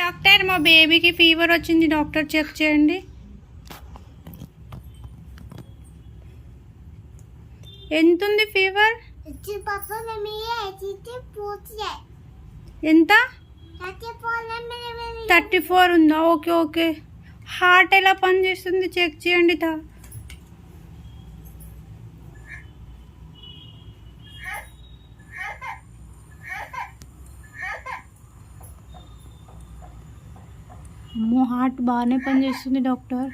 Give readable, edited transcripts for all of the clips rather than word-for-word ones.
Doctor మా బేబీకి fever వచ్చింది డాక్టర్ చెక్ చేయండి. ఎంత ఉంది ఫీవర్? ఎంత? 34 ఉందా? Okay okay. హార్ట్ ఎలా పనిచేస్తుంది చెక్ చేయండి. అమ్మో హార్ట్ బాగానే పనిచేస్తుంది డాక్టర్.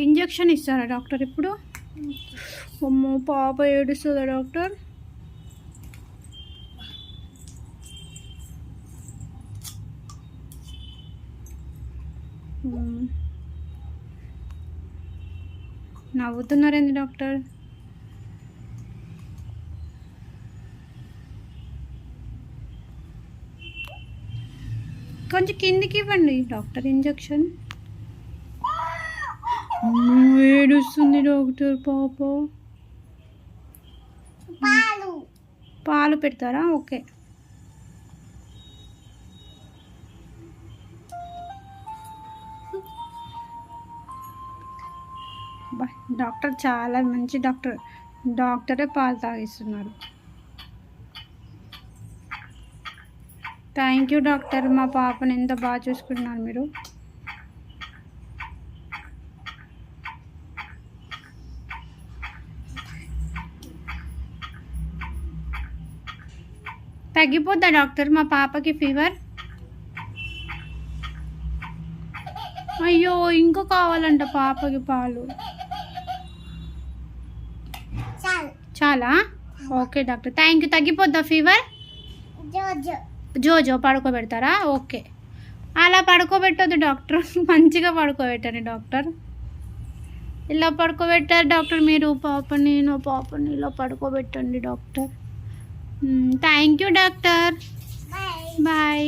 ఇంజెక్షన్ ఇస్తారా డాక్టర్ ఇప్పుడు? అమ్మో పాప ఏడుస్తుందా డాక్టర్? నవ్వుతున్నారేంది డాక్టర్? కొంచెం కిందికి ఇవ్వండి డాక్టర్ ఇంజెక్షన్. ఏడుస్తుంది డాక్టర్ పాప. పాలు పెడతారా? ఓకే. డాక్టర్ చాలా మంచి డాక్టర్. డాక్టరే పాలు తాగిస్తున్నారు. Thank you doctor. మా పాపని ఎంత బాగా చూసుకుంటున్నారు మీరు. తగ్గిపోద్దా డాక్టర్ మా పాపకి ఫీవర్? అయ్యో ఇంకో కావాలంట పాపకి పాలు. చాలా? Okay doctor thank you. తగ్గిపోద్దా ఫీవర్? జోజో పడుకోబెడతారా? ఓకే. అలా పడుకోబెట్టొద్దు డాక్టర్, మంచిగా పడుకోబెట్టండి డాక్టర్. ఇలా పడుకోబెట్టారు డాక్టర్ మీరు పాపని. నా పాపని ఇలా పడుకోబెట్టండి doctor. Thank you doctor. Bye.